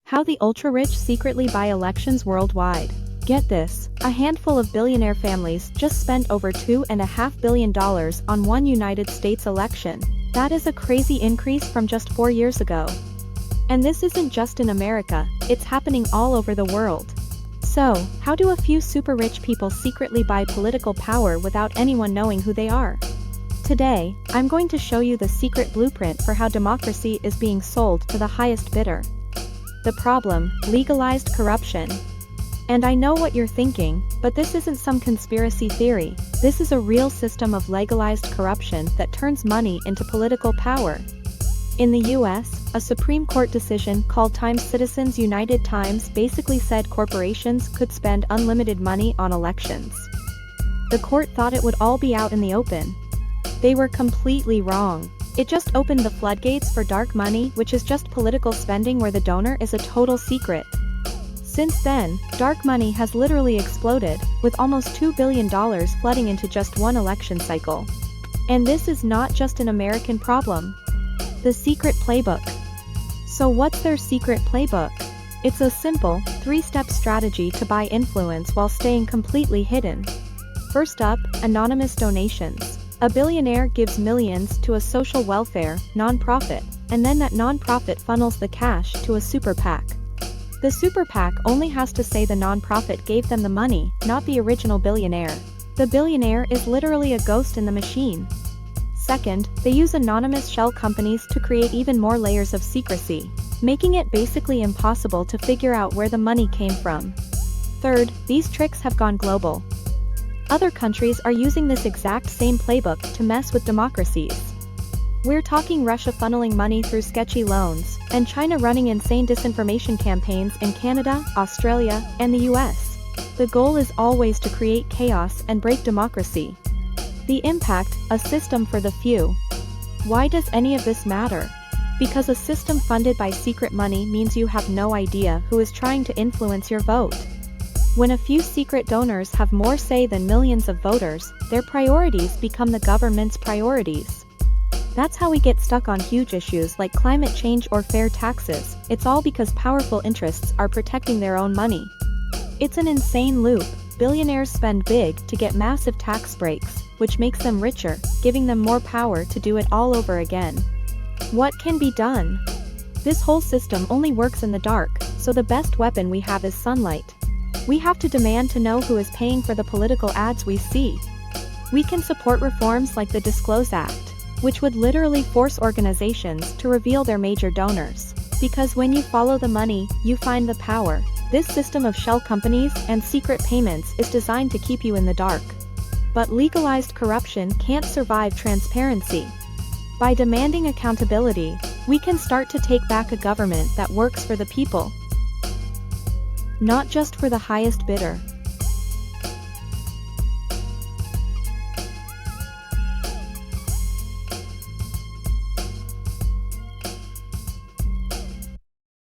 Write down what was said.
How the ultra-rich secretly buy elections worldwide. Get this, a handful of billionaire families just spent over $2.5 billion on one United States election. That is a crazy increase from just 4 years ago. And this isn't just in America, it's happening all over the world. So, how do a few super rich people secretly buy political power without anyone knowing who they are? Today, I'm going to show you the secret blueprint for how democracy is being sold to the highest bidder. The problem: legalized corruption. And I know what you're thinking, but this isn't some conspiracy theory, this is a real system of legalized corruption that turns money into political power. In the US, a Supreme Court decision called Times Citizens United Times basically said corporations could spend unlimited money on elections. The court thought it would all be out in the open. They were completely wrong. It just opened the floodgates for dark money, which is just political spending where the donor is a total secret. Since then, dark money has literally exploded, with almost $2 billion flooding into just one election cycle. And this is not just an American problem. The secret playbook. So what's their secret playbook? It's a simple, 3-step strategy to buy influence while staying completely hidden. First up, anonymous donations. A billionaire gives millions to a social welfare nonprofit, and then that nonprofit funnels the cash to a super PAC. The super PAC only has to say the nonprofit gave them the money, not the original billionaire. The billionaire is literally a ghost in the machine. Second, they use anonymous shell companies to create even more layers of secrecy, making it basically impossible to figure out where the money came from. Third, these tricks have gone global. Other countries are using this exact same playbook to mess with democracies. We're talking Russia funneling money through sketchy loans, and China running insane disinformation campaigns in Canada, Australia, and the US. The goal is always to create chaos and break democracy. The impact: a system for the few. Why does any of this matter? Because a system funded by secret money means you have no idea who is trying to influence your vote. When a few secret donors have more say than millions of voters, their priorities become the government's priorities. That's how we get stuck on huge issues like climate change or fair taxes. It's all because powerful interests are protecting their own money. It's an insane loop. Billionaires spend big to get massive tax breaks, which makes them richer, giving them more power to do it all over again. What can be done? This whole system only works in the dark, so the best weapon we have is sunlight. We have to demand to know who is paying for the political ads we see. We can support reforms like the Disclose Act, which would literally force organizations to reveal their major donors. Because when you follow the money, you find the power. This system of shell companies and secret payments is designed to keep you in the dark. But legalized corruption can't survive transparency. By demanding accountability, we can start to take back a government that works for the people, not just for the highest bidder.